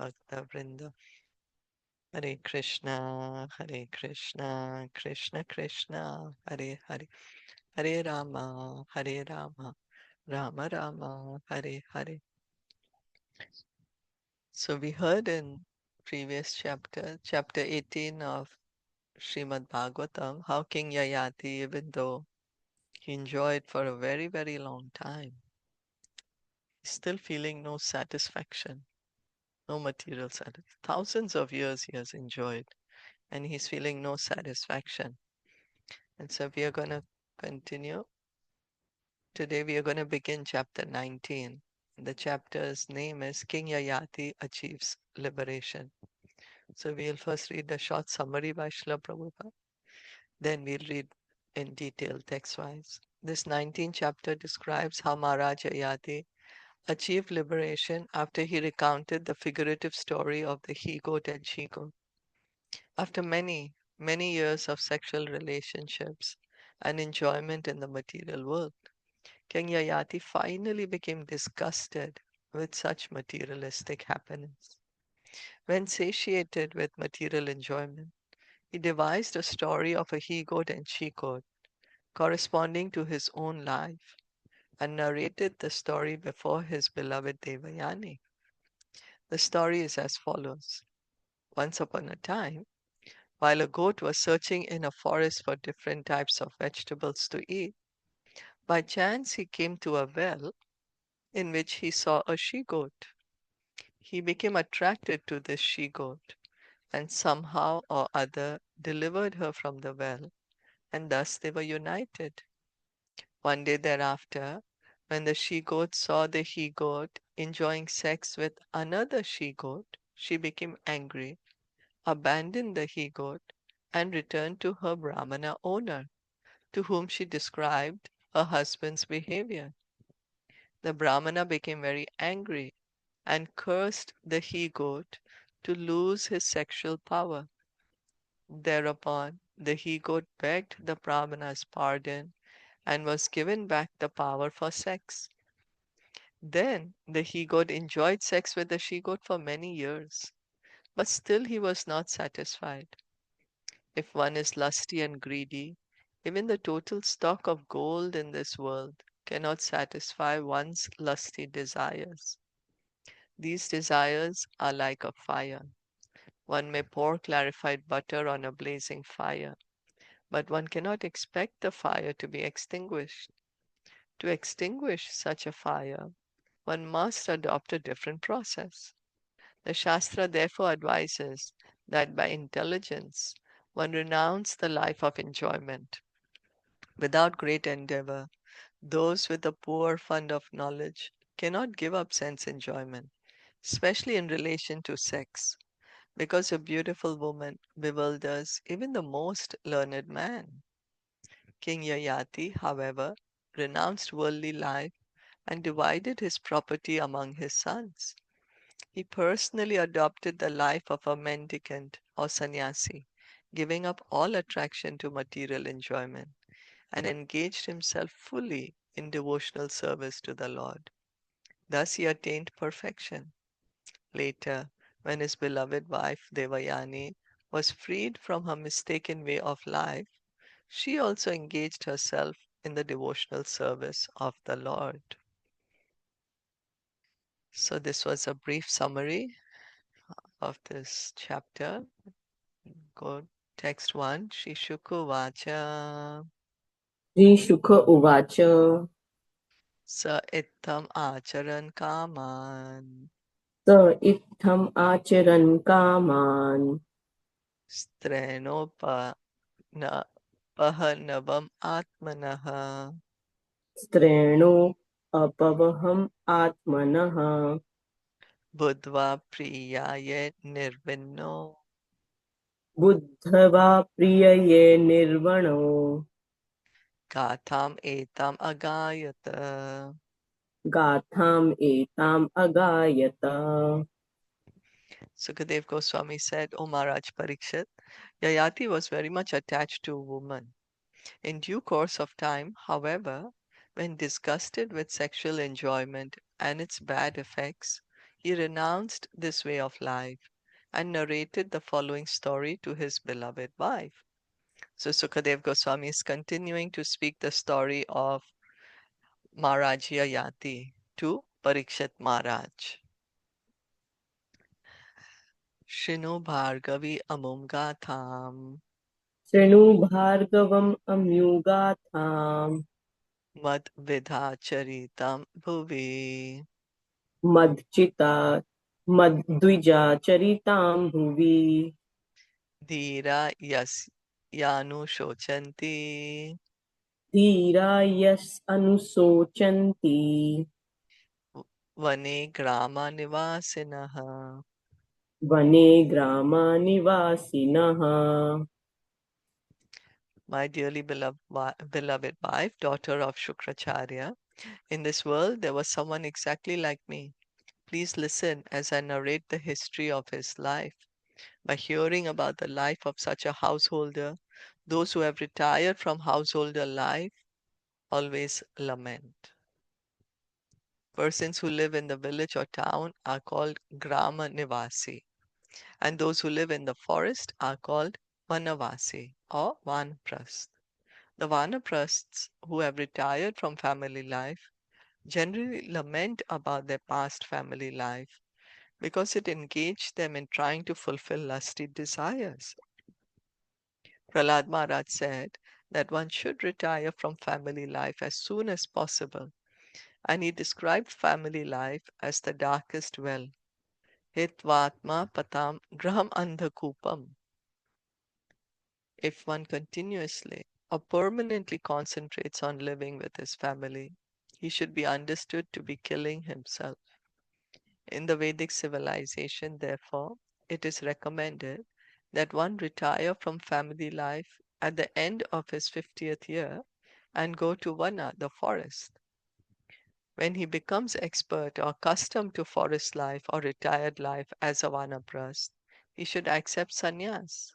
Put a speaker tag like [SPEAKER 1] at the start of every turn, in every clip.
[SPEAKER 1] Bhakta Vrinda. Hare Krishna, Krishna Krishna, Hare Hare, Hare Rama, Rama Rama, Hare Hare. So we heard in previous chapter, chapter 18 of Srimad Bhagavatam, how King Yayāti, even though he enjoyed for a very, very long time, he's still feeling no satisfaction, no material satisfaction. Thousands of years he has enjoyed, and he's feeling no satisfaction. And so we are going to continue. Today we are going to begin chapter 19. The chapter's name is King Yayāti Achieves Liberation. So we'll first read the short summary by Srila Prabhupada. Then we'll read in detail text-wise. This 19th chapter describes how Maharaj Yayāti achieved liberation after he recounted the figurative story of the he-goat and she-goat. After many, many years of sexual relationships and enjoyment in the material world, King Yayāti finally became disgusted with such materialistic happiness. When satiated with material enjoyment, he devised a story of a he-goat and she-goat corresponding to his own life and narrated the story before his beloved Devayani. The story is as follows. Once upon a time, while a goat was searching in a forest for different types of vegetables to eat, by chance he came to a well in which he saw a she-goat. He became attracted to this she-goat and somehow or other delivered her from the well, and thus they were united. One day thereafter, when the she-goat saw the he-goat enjoying sex with another she-goat, she became angry, abandoned the he-goat, and returned to her Brahmana owner, to whom she described her husband's behavior. The Brahmana became very angry and cursed the he-goat to lose his sexual power. Thereupon, the he-goat begged the Brahmana's pardon and was given back the power for sex. Then the he-goat enjoyed sex with the she-goat for many years, but still he was not satisfied. If one is lusty and greedy, even the total stock of gold in this world cannot satisfy one's lusty desires. These desires are like a fire. One may pour clarified butter on a blazing fire, but one cannot expect the fire to be extinguished. To extinguish such a fire, one must adopt a different process. The Shastra therefore advises that by intelligence one renounce the life of enjoyment. Without great endeavor, those with a poor fund of knowledge cannot give up sense enjoyment, especially in relation to sex, because a beautiful woman bewilders even the most learned man. King Yayati, however, renounced worldly life and divided his property among his sons. He personally adopted the life of a mendicant or sannyasi, giving up all attraction to material enjoyment, and engaged himself fully in devotional service to the Lord. Thus he attained perfection. Later, when his beloved wife Devayani was freed from her mistaken way of life, she also engaged herself in the devotional service of the Lord. So this was a brief summary of this chapter. Go text 1. Shishuku Vacha
[SPEAKER 2] श्रीशुक उवाच
[SPEAKER 1] Sa Ittam Acharan Kaman
[SPEAKER 2] स इत्थम् आचरन् कामान्
[SPEAKER 1] Strenopa na Pahanabam Atmanaha
[SPEAKER 2] स्त्रेणो अपवहम् आत्मनः
[SPEAKER 1] Budva Priyaye Nirvinno
[SPEAKER 2] बुद्धवा प्रियये निर्वणो
[SPEAKER 1] Gatham Etam Agayata.
[SPEAKER 2] गाथाम् एताम् अगायत.
[SPEAKER 1] Sukadev Goswami said, O Maharaj Parikshit, Yayati was very much attached to a woman. In due course of time, however, when disgusted with sexual enjoyment and its bad effects, he renounced this way of life and narrated the following story to his beloved wife. So Sukadev Goswami is continuing to speak the story of Maharaj Yayāti to Parikshit Maharaj. Shinu Bhargavi Amum Gatham
[SPEAKER 2] शृणु भार्गवम् अम्युगाथाम्
[SPEAKER 1] Mad Vidha Charitam Bhuvi
[SPEAKER 2] मद्चिता मद्विजा चरिताम् भुवि
[SPEAKER 1] Dhira Yas Yanu Shochanti
[SPEAKER 2] धीरा यस् अनुशोचन्ति
[SPEAKER 1] Vane Grama Nivasinaha.
[SPEAKER 2] वने ग्रामनिवासिनः.
[SPEAKER 1] My dearly beloved wife, daughter of Shukracharya, in this world there was someone exactly like me. Please listen as I narrate the history of his life. By hearing about the life of such a householder, those who have retired from householder life always lament. Persons who live in the village or town are called Grama Nivasi, and those who live in the forest are called Vanavasi or Vanaprasth. The Vanaprasths who have retired from family life generally lament about their past family life because it engaged them in trying to fulfill lusty desires. Prahlad Maharaj said that one should retire from family life as soon as possible, and he described family life as the darkest well. Hitvatma patam graham andhakupam. If one continuously or permanently concentrates on living with his family, he should be understood to be killing himself. In the Vedic civilization, therefore, it is recommended that one retire from family life at the end of his 50th year and go to Vana, the forest. When he becomes expert or accustomed to forest life or retired life as a Vanaprasth, he should accept sannyas.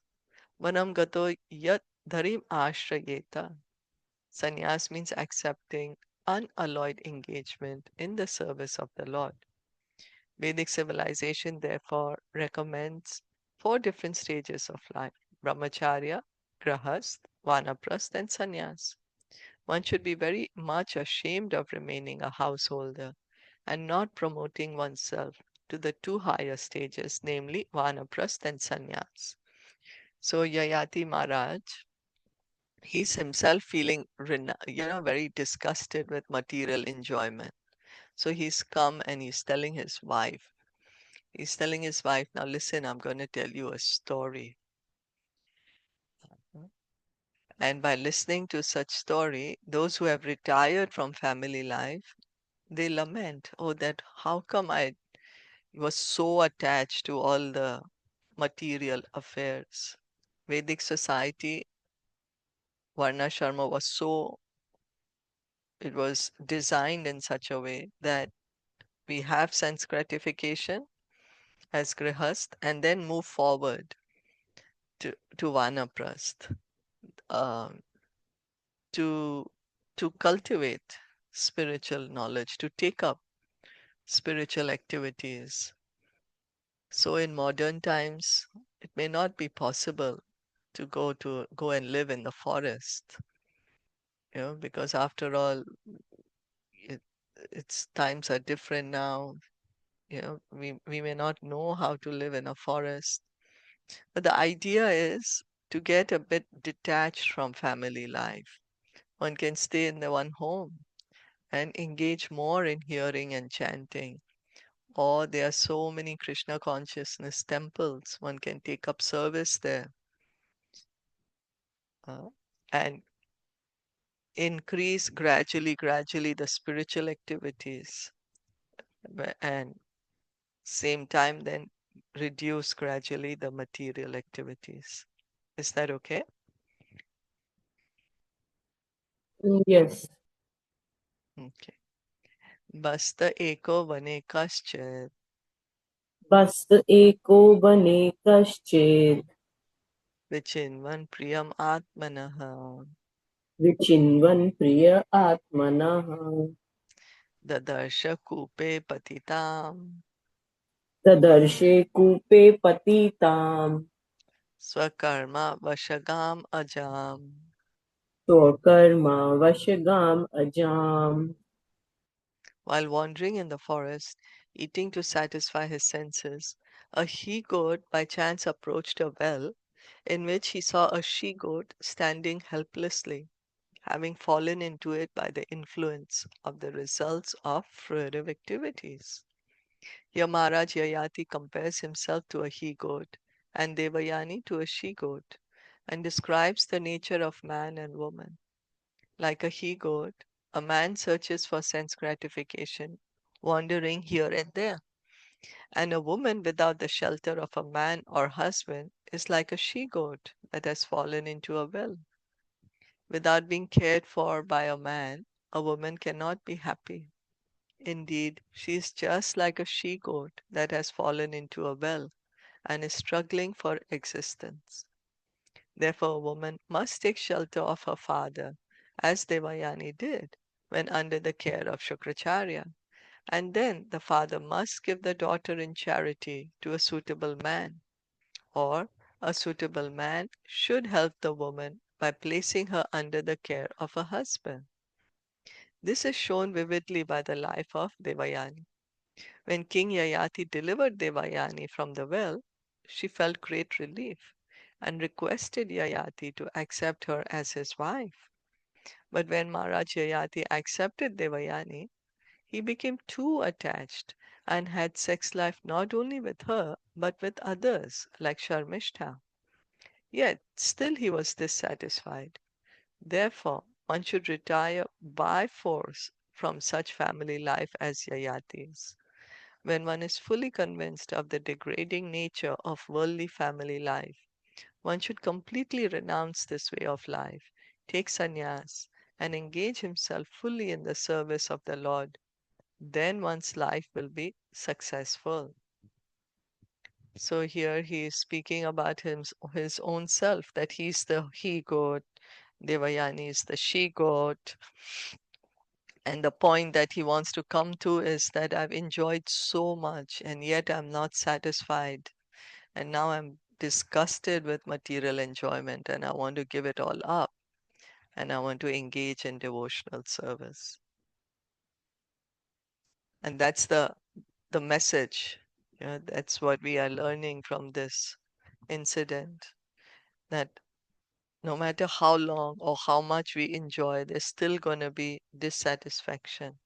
[SPEAKER 1] Vanam gato yat dharim ashrayeta. Sannyas means accepting unalloyed engagement in the service of the Lord. Vedic civilization therefore recommends four different stages of life: brahmacharya, grahast, vanaprasth, and sannyas. One should be very much ashamed of remaining a householder and not promoting oneself to the two higher stages, namely vanaprasth and sannyas. So Yayāti Maharaj, he's himself feeling, very disgusted with material enjoyment. So he's come and he's telling his wife, now listen, I'm going to tell you a story. And by listening to such story, those who have retired from family life, they lament, oh, that how come I was so attached to all the material affairs. Vedic society, Varna Sharma it was designed in such a way that we have sense gratification as grihast and then move forward to vanaprasth, um, to to cultivate spiritual knowledge, to take up spiritual activities. So in modern times, it may not be possible to go and live in the forest, because after all, it, it's times are different now. We may not know how to live in a forest, but the idea is to get a bit detached from family life. One can stay in the one home and engage more in hearing and chanting. Or there are so many Krishna consciousness temples. One can take up service there, uh, and increase gradually the spiritual activities, and same time then reduce gradually the material activities. Is that okay?
[SPEAKER 2] Yes.
[SPEAKER 1] Okay. Basta eko vane kaschet
[SPEAKER 2] बस एको बने कश्चित्
[SPEAKER 1] vichinvan priyam atmanaha
[SPEAKER 2] विचिन्वन् प्रिय आत्मनः
[SPEAKER 1] dadarsha kupe patitam
[SPEAKER 2] तदर्शे coupe पतिताम्
[SPEAKER 1] Swakarma Vashagam Ajam.
[SPEAKER 2] स्वकर्मा वशगाम् अजाम्.
[SPEAKER 1] While wandering in the forest, eating to satisfy his senses, a he-goat by chance approached a well in which he saw a she-goat standing helplessly, having fallen into it by the influence of the results of fruitive activities. Here Maharaj Yayāti compares himself to a he-goat and Devayani to a she-goat and describes the nature of man and woman. Like a he-goat, a man searches for sense gratification, wandering here and there, and a woman without the shelter of a man or husband is like a she-goat that has fallen into a well. Without being cared for by a man, a woman cannot be happy. Indeed, she is just like a she-goat that has fallen into a well and is struggling for existence. Therefore, a woman must take shelter of her father, as Devayani did when under the care of Shukracharya, and then the father must give the daughter in charity to a suitable man, or a suitable man should help the woman by placing her under the care of a husband. This is shown vividly by the life of Devayani. When King Yayati delivered Devayani from the well, she felt great relief and requested Yayati to accept her as his wife. But when Maharaj Yayati accepted Devayani, he became too attached and had sex life not only with her but with others like Sharmishta. Yet still he was dissatisfied. Therefore, one should retire by force from such family life as Yayati's. When one is fully convinced of the degrading nature of worldly family life, one should completely renounce this way of life, take sannyas, and engage himself fully in the service of the Lord. Then one's life will be successful. So here he is speaking about his own self, that he's the he goat, Devayani is the she goat. And the point that he wants to come to is that I've enjoyed so much and yet I'm not satisfied. And now I'm disgusted with material enjoyment and I want to give it all up and I want to engage in devotional service. And that's the message. That's what we are learning from this incident, that no matter how long or how much we enjoy, there's still going to be dissatisfaction.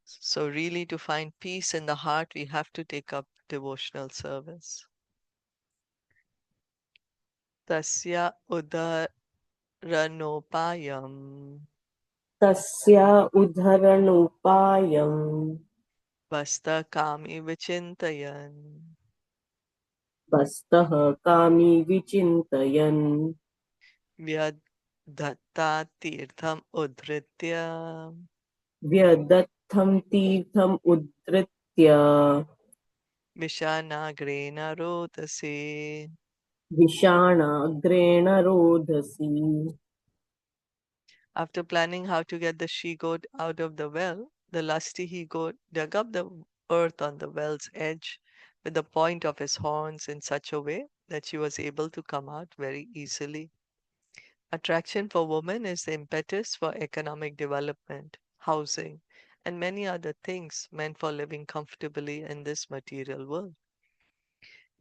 [SPEAKER 1] So, really, to find peace in the heart, we have to take up devotional service. Tasya udaranopayam
[SPEAKER 2] तस्य उद्धरणोपायम्
[SPEAKER 1] vasta kami vichintayan
[SPEAKER 2] वस्तः कामी विचिन्तयन्
[SPEAKER 1] vyadhatta tirtham udhritya
[SPEAKER 2] व्यदत्थं तीर्थम् उद्धृत्य
[SPEAKER 1] vishanagrena rodase.
[SPEAKER 2] विषाणाग्रेण रोदसी.
[SPEAKER 1] After planning how to get the she-goat out of the well, the lusty he-goat dug up the earth on the well's edge with the point of his horns in such a way that she was able to come out very easily. Attraction for women is the impetus for economic development, housing, and many other things meant for living comfortably in this material world.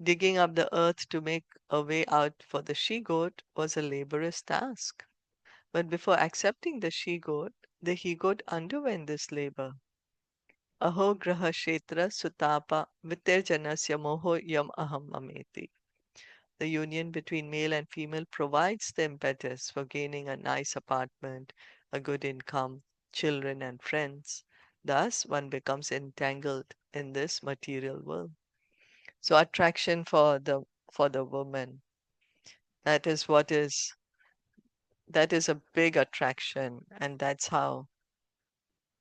[SPEAKER 1] Digging up the earth to make a way out for the she-goat was a laborious task. But before accepting the she-goat, the he-goat underwent this labor. Aho graha kshetra sutapa vitirjanasya moho yam aham mameti. The union between male and female provides the impetus for gaining a nice apartment, a good income, children and friends. Thus, one becomes entangled in this material world. So attraction for the woman, that is what is that is a big attraction, and that's how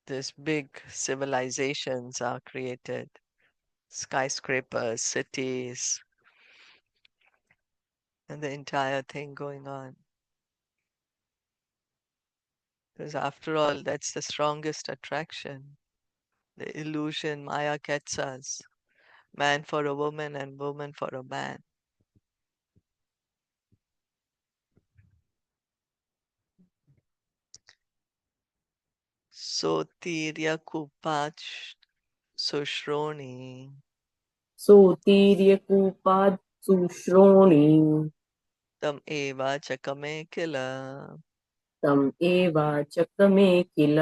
[SPEAKER 1] these big civilizations are created. Skyscrapers, cities, and the entire thing going on. Because after all, that's the strongest attraction. The illusion Maya gets us. man for a woman and woman for a man. Sotirya kupach sushroni
[SPEAKER 2] सोतीर्यकूपात् शुश्रोणि
[SPEAKER 1] tam eva chakame kila
[SPEAKER 2] तम् एवाचकमे किल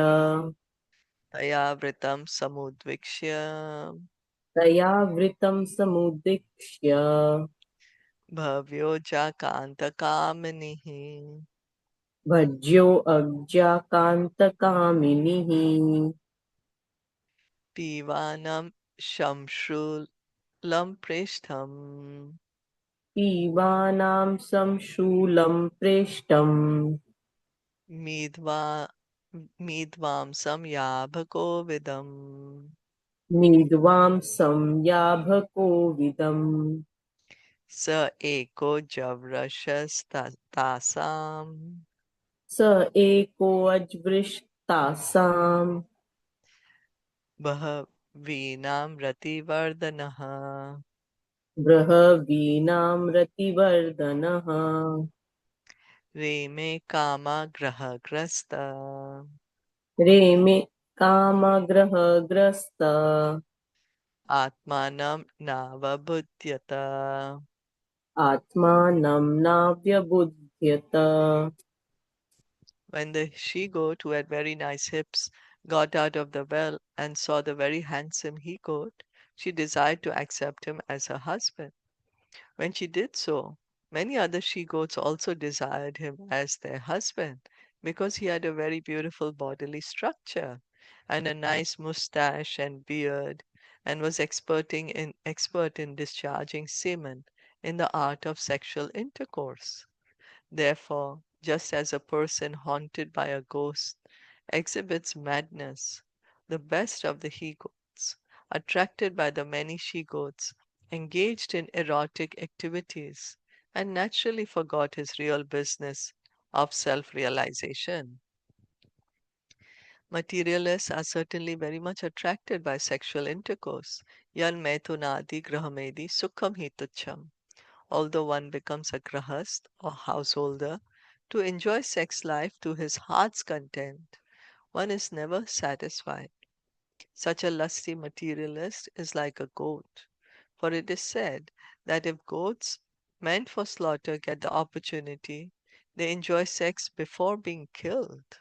[SPEAKER 1] taya vritam samudvikshya
[SPEAKER 2] तया वृतं समुद्दिक्ष्य
[SPEAKER 1] bhavyo jakanta kaminihi
[SPEAKER 2] भज्यो अज्ञाकान्तकामिनिः
[SPEAKER 1] pivanam shamshulam prishtham
[SPEAKER 2] पीबानां संशूलं प्रेष्ठम्
[SPEAKER 1] midva midvamsam yabhakovidam
[SPEAKER 2] मीद्वांसं याभकोविदम्
[SPEAKER 1] sa eko javrashastasam
[SPEAKER 2] स एकोऽज्वृष्टासाम्
[SPEAKER 1] बहवीनां रतिवर्धनः
[SPEAKER 2] बृहवीनां रतिवर्धनः
[SPEAKER 1] रेमे कामाग्रहग्रस्त
[SPEAKER 2] रेमे कामग्रहग्रस्त
[SPEAKER 1] आत्मानं नावबुध्यत.
[SPEAKER 2] आत्मानं नाव्यबुध्यत
[SPEAKER 1] When the she-goat, who had very nice hips, got out of the well and saw the very handsome he-goat, she desired to accept him as her husband. When she did so, many other she-goats also desired him as their husband because he had a very beautiful bodily structure and a nice mustache and beard and was expert in discharging semen in the art of sexual intercourse. Therefore, just as a person haunted by a ghost exhibits madness, the best of the he-goats, attracted by the many she-goats, engaged in erotic activities and naturally forgot his real business of self-realization. Materialists are certainly very much attracted by sexual intercourse. Yan maitunadi grahamedi sukham hi tucham. Although one becomes a grahast or householder to enjoy sex life to his heart's content, one is never satisfied. Such a lusty materialist is like a goat, for it is said that if goats meant for slaughter get the opportunity, they enjoy sex before being killed.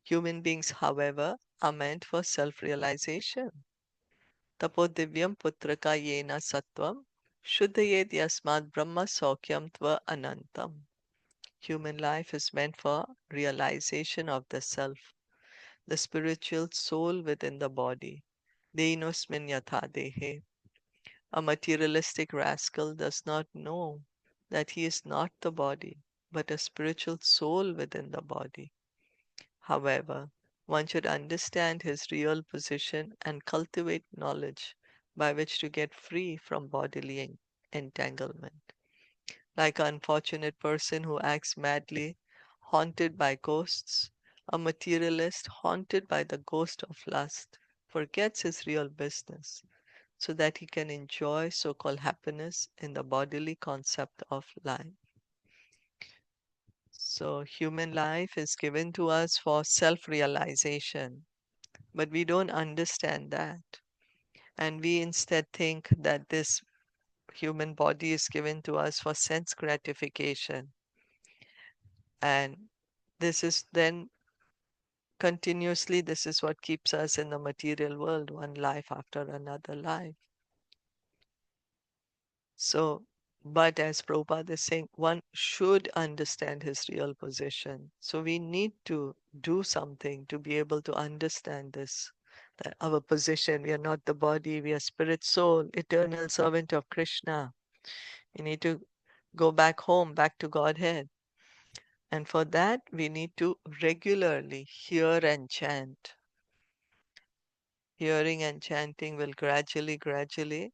[SPEAKER 1] Human beings, however, are meant for self-realization. Tapodivyam putraka yena sattvam shuddhayed yasmad brahma saukyam tva anantam. Human life is meant for realization of the self, the spiritual soul within the body. Dehinosmin yatha dehe. A materialistic rascal does not know that he is not the body, but a spiritual soul within the body. However, one should understand his real position and cultivate knowledge by which to get free from bodily entanglement. Like an unfortunate person who acts madly, haunted by ghosts, a materialist haunted by the ghost of lust forgets his real business so that he can enjoy so called happiness in the bodily concept of life. So, human life is given to us for self realization, but we don't understand that. And we instead think that this human body is given to us for sense gratification. And this is then continuously, this is what keeps us in the material world, one life after another life. So, but as Prabhupada is saying, one should understand his real position. So we need to do something to be able to understand this. That our position, we are not the body, we are spirit, soul, eternal servant of Krishna. We need to go back home, back to Godhead. And for that, we need to regularly hear and chant. Hearing and chanting will gradually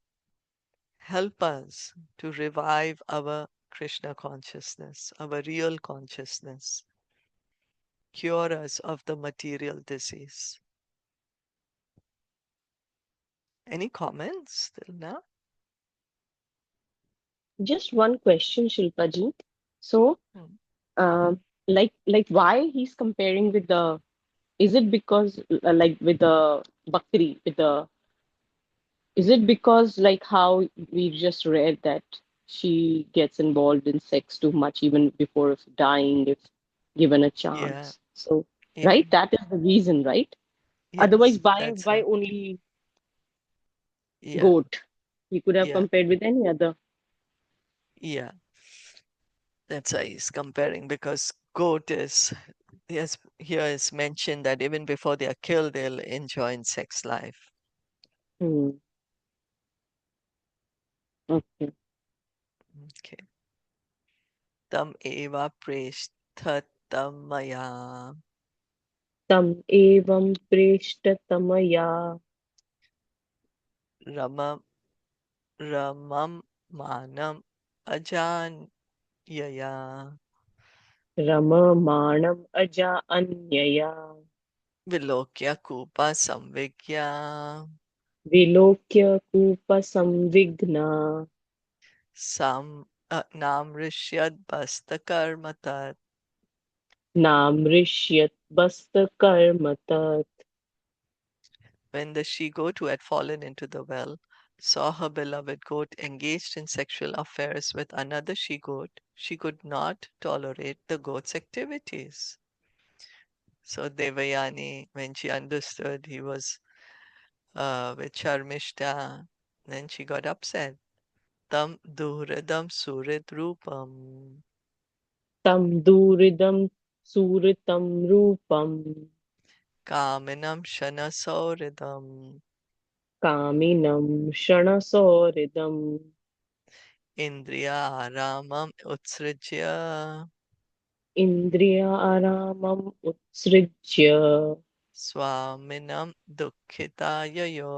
[SPEAKER 1] help us to revive our Krishna consciousness, our real consciousness, cure us of the material disease. Any comments till now?
[SPEAKER 3] Just one question, Shilpa ji. So,
[SPEAKER 1] Hmm.
[SPEAKER 3] like why he's comparing with the, is it because like with the Bakri, with the, is it because like how we just read that she gets involved in sex too much even before of dying if given a
[SPEAKER 1] Yeah,
[SPEAKER 3] chance? So,
[SPEAKER 1] yeah,
[SPEAKER 3] right, that is the reason, right? Otherwise,
[SPEAKER 1] yes,
[SPEAKER 3] why
[SPEAKER 1] that's
[SPEAKER 3] why
[SPEAKER 1] right.
[SPEAKER 3] only
[SPEAKER 1] Yeah,
[SPEAKER 3] goat? He could have
[SPEAKER 1] yeah,
[SPEAKER 3] compared with any other.
[SPEAKER 1] yeah. That's why he's comparing because goat is, yes, here is mentioned that even before they are killed, they'll enjoy in sex life.
[SPEAKER 3] Hmm. Okay.
[SPEAKER 1] Okay. Tam eva preshtatamaya
[SPEAKER 3] Tam evam preshtatamaya
[SPEAKER 1] ramam ramam manam ajanyaya
[SPEAKER 3] ramamanam aja anyaya
[SPEAKER 1] vilokya kupa samvigya
[SPEAKER 3] vilokya kupa samvigna
[SPEAKER 1] sam namrishyad bastakarmatat.
[SPEAKER 3] namrishyat basta karmatat.
[SPEAKER 1] When the she-goat who had fallen into the well saw her beloved goat engaged in sexual affairs with another she-goat, she could not tolerate the goat's activities. So Devayani, when she understood he was with Sharmishta, then she got upset. Tam duhridam surit rupam
[SPEAKER 3] Tam duridam suritam rupam
[SPEAKER 1] kaminam shana sauridam
[SPEAKER 3] kaminam shanasoridam
[SPEAKER 1] indriya aramam utsrijya
[SPEAKER 3] indriya aramam utsrijya
[SPEAKER 1] swaminam dukkhidayayo.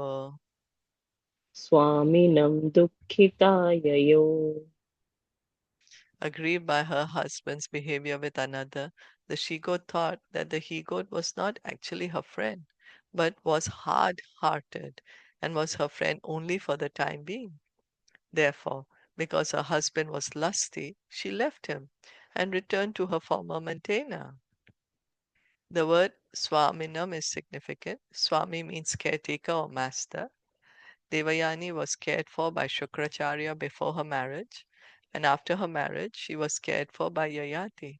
[SPEAKER 3] swaminam dukkitayayo.
[SPEAKER 1] Aggrieved by her husband's behavior with another, the she-goat thought that the he-goat was not actually her friend, but was hard-hearted and was her friend only for the time being. Therefore, because her husband was lusty, she left him and returned to her former maintainer. The word Swaminam is significant. Swami means caretaker or master. Devayani was cared for by Shukracharya before her marriage, and after her marriage, she was cared for by Yayāti.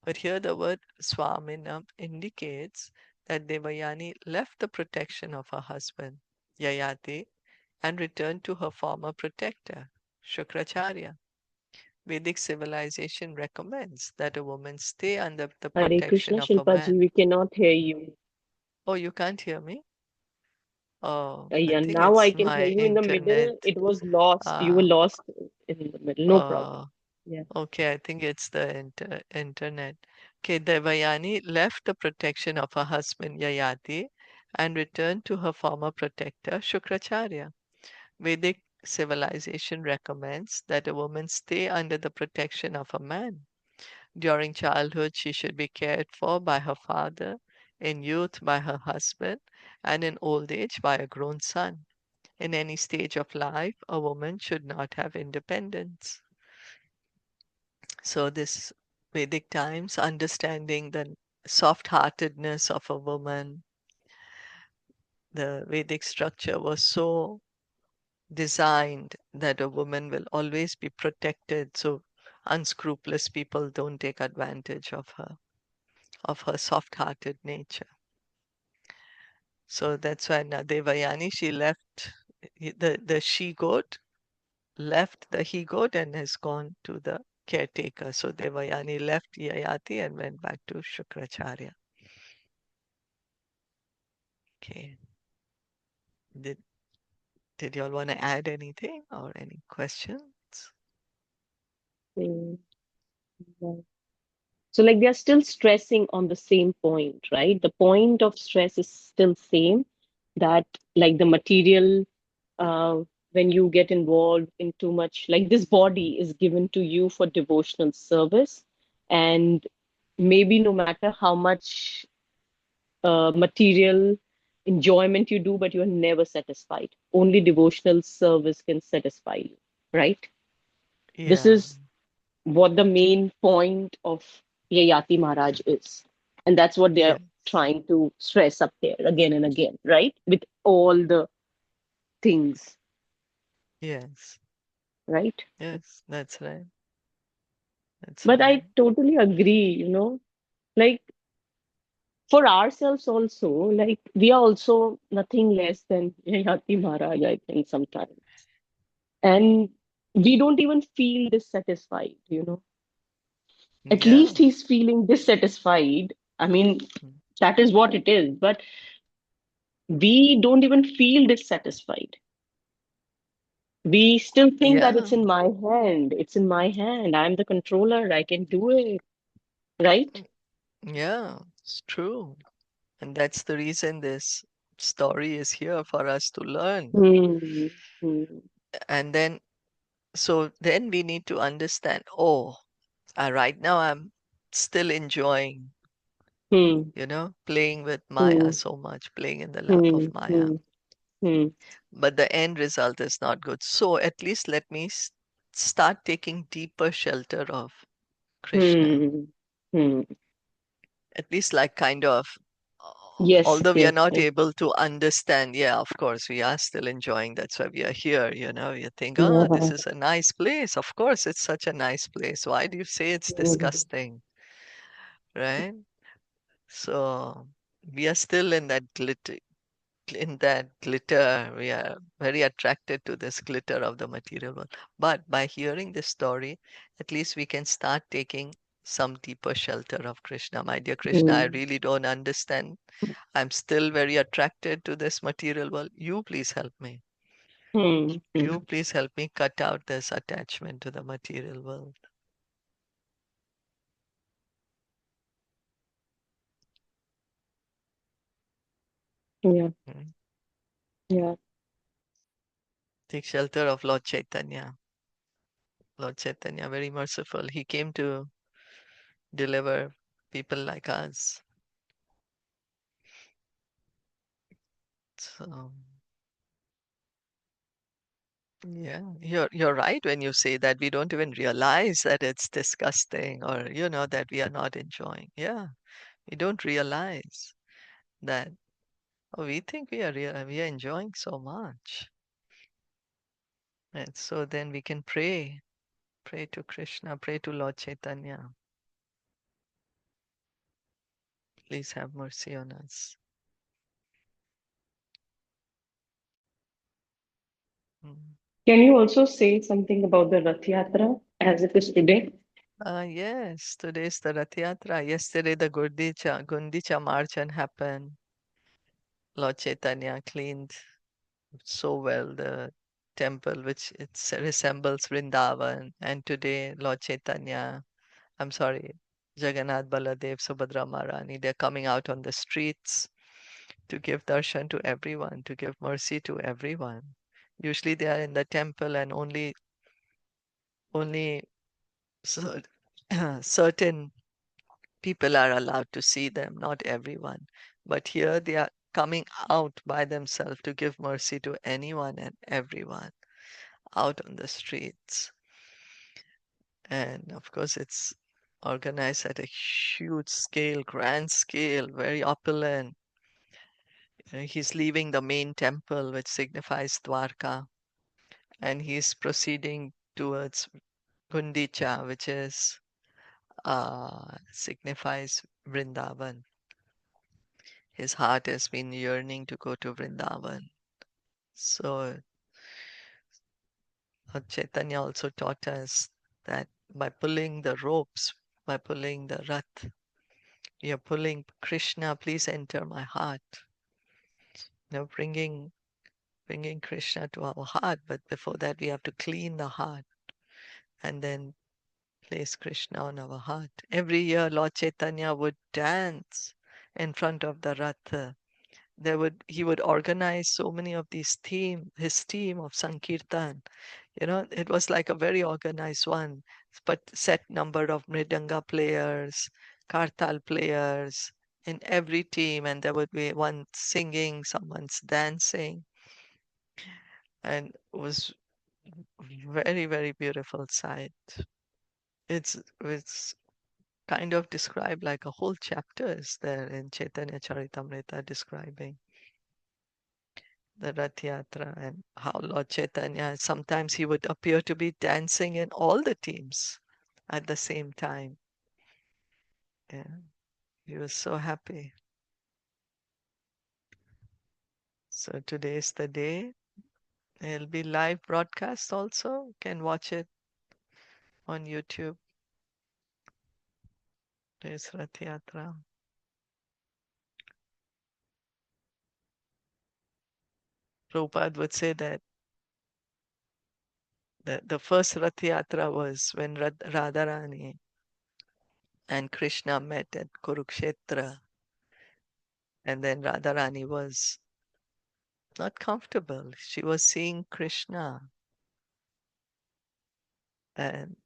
[SPEAKER 1] But here the word Swaminam indicates that Devayani left the protection of her husband, Yayāti, and returned to her former protector, Shukracharya. Vedic civilization recommends that a woman stay under the
[SPEAKER 3] Hare
[SPEAKER 1] protection
[SPEAKER 3] Krishna,
[SPEAKER 1] of a
[SPEAKER 3] Shilpa ji,
[SPEAKER 1] man.
[SPEAKER 3] we cannot hear you.
[SPEAKER 1] Oh, you can't hear me? Oh, I
[SPEAKER 3] Yeah,
[SPEAKER 1] think
[SPEAKER 3] now I
[SPEAKER 1] it's
[SPEAKER 3] can hear
[SPEAKER 1] my
[SPEAKER 3] you. In the
[SPEAKER 1] internet.
[SPEAKER 3] middle, it was lost. You were
[SPEAKER 1] Uh,
[SPEAKER 3] lost in the middle. No problem.
[SPEAKER 1] uh,
[SPEAKER 3] Yeah.
[SPEAKER 1] Okay, I think it's the internet. Okay, Devayani left the protection of her husband Yayati and returned to her former protector Shukracharya. Vedic civilization recommends that a woman stay under the protection of a man. During childhood, she should be cared for by her father, in youth by her husband, and in old age by a grown son. In any stage of life, a woman should not have independence. So this Vedic times, understanding the soft-heartedness of a woman, the Vedic structure was so designed that a woman will always be protected so unscrupulous people don't take advantage of her soft-hearted nature. So that's why now Devayani, she left the she-goat, left the he-goat and has gone to the caretaker. So Devayani left Yayati and went back to Shukracharya. Okay. Did did y'all want to add anything or any questions?
[SPEAKER 3] Mm, yeah. So like they are still stressing on the same point, right? The point of stress is still same, that like the material, uh, when you get involved in too much, like this body is given to you for devotional service, and maybe no matter how much material enjoyment you do, but you are never satisfied. Only devotional service can satisfy you, right? This
[SPEAKER 1] Yeah.
[SPEAKER 3] is what the main point of Yayāti Maharaj is. And that's what they're
[SPEAKER 1] Yes.
[SPEAKER 3] trying to stress up there again and again, right? With all the things,
[SPEAKER 1] Yes.
[SPEAKER 3] right?
[SPEAKER 1] Yes. That's right. That's
[SPEAKER 3] But
[SPEAKER 1] right.
[SPEAKER 3] I totally agree, like for ourselves also, like we are also nothing less than Yayati Maharaj, I think, sometimes. And we don't even feel dissatisfied. At
[SPEAKER 1] Yeah.
[SPEAKER 3] least he's feeling dissatisfied. I mean,
[SPEAKER 1] Mm.
[SPEAKER 3] that is what it is. But we don't even feel dissatisfied. We still think that
[SPEAKER 1] Yeah.
[SPEAKER 3] it's in my hand. It's in my hand. I'm the controller. I can do it. Right?
[SPEAKER 1] Yeah. It's true. And that's the reason this story is here for us to learn.
[SPEAKER 3] Hmm. Hmm.
[SPEAKER 1] And then, so then we need to understand, oh, right now I'm still enjoying,
[SPEAKER 3] Hmm.
[SPEAKER 1] playing with Maya
[SPEAKER 3] Hmm.
[SPEAKER 1] so much, playing in the lap
[SPEAKER 3] Hmm.
[SPEAKER 1] of Maya.
[SPEAKER 3] Hmm. Hmm.
[SPEAKER 1] But the end result is not good. So at least let me start taking deeper shelter of Krishna.
[SPEAKER 3] Hmm. Hmm.
[SPEAKER 1] At least, like, kind of,
[SPEAKER 3] Yes.
[SPEAKER 1] although we are
[SPEAKER 3] Yes.
[SPEAKER 1] not
[SPEAKER 3] Yes.
[SPEAKER 1] able to understand, yeah, of course, we are still enjoying. That's why we are here. You think, oh, this
[SPEAKER 3] Yeah.
[SPEAKER 1] is a nice place. Of course, it's such a nice place. Why do you say it's
[SPEAKER 3] Hmm.
[SPEAKER 1] disgusting? Right? So we are still in that glitter. We are very attracted to this glitter of the material world. But by hearing this story, at least we can start taking some deeper shelter of Krishna. My dear Krishna, I
[SPEAKER 3] Hmm.
[SPEAKER 1] really don't understand. I'm still very attracted to this material world. You please help me.
[SPEAKER 3] Hmm.
[SPEAKER 1] You
[SPEAKER 3] Hmm.
[SPEAKER 1] please help me cut out this attachment to the material world.
[SPEAKER 3] Yeah.
[SPEAKER 1] Mm.
[SPEAKER 3] Yeah.
[SPEAKER 1] Take shelter of Lord Chaitanya. Lord Chaitanya, very merciful. He came to deliver people like us. So, yeah, you're right when you say that we don't even realize that it's disgusting, or that we are not enjoying. Yeah, we don't realize that. Oh, we think we are enjoying so much. And so then we can pray to Krishna, pray to Lord Chaitanya. Please have mercy on us. Mm.
[SPEAKER 3] Can you also say something about the Rath Yatra as it is today?
[SPEAKER 1] Yes, today's the Rath Yatra. Yesterday the Gundicha Marchan happened. Lord Chaitanya cleaned so well the temple, which resembles Vrindavan. And today, Lord Chaitanya, I'm sorry, Jagannath, Baladev, Subhadra Maharani, they're coming out on the streets to give darshan to everyone, to give mercy to everyone. Usually they are in the temple and only cer- certain people are allowed to see them, not everyone. But here they are coming out by themselves to give mercy to anyone and everyone out on the streets. And of course, it's organized at a huge scale, grand scale, very opulent. He's leaving the main temple, which signifies Dwarka, and he's proceeding towards Gundicha, which is signifies Vrindavan. His heart has been yearning to go to Vrindavan. So Chaitanya also taught us that by pulling the ropes, by pulling the rath, you're pulling Krishna, please enter my heart. Bringing Krishna to our heart. But before that, we have to clean the heart and then place Krishna on our heart. Every year, Lord Chaitanya would dance in front of the rath. He would organize so many of his team of Sankirtan. It was like a very organized one, but set number of mridanga players, kartal players, in every team, and there would be one singing, someone's dancing, and it was very, very beautiful sight. It's kind of described like a whole chapter is there in Caitaniya Caritamita describing the Rath Yatra and how Lord Chaitanya, sometimes he would appear to be dancing in all the teams at the same time. Yeah, he was so happy. So today is the day. It'll be live broadcast also. You can watch it on YouTube. Today's Rath Yatra. Prabhupada would say that the first Rath Yatra was when Radharani and Krishna met at Kurukshetra. And then Radharani was not comfortable. She was seeing Krishna, and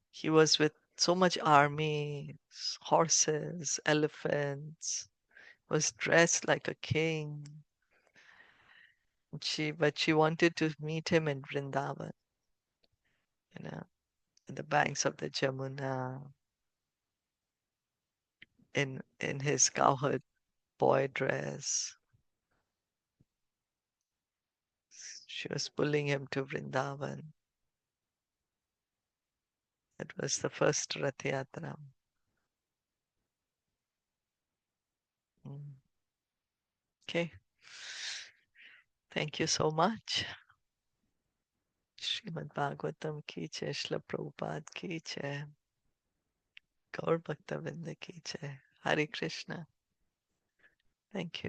[SPEAKER 1] he was with so much army, horses, elephants, was dressed like a king. But she wanted to meet him in Vrindavan, you know, in the banks of the Jamuna, in his cowherd boy dress. She was pulling him to Vrindavan. It was the first Rath Yatra. Okay. Thank you so much. Srimad Bhagavatam ki jai, Srila Prabhupada ki jai, Gaur Bhakta Vrinda ki jai. Hare Krishna. Thank you.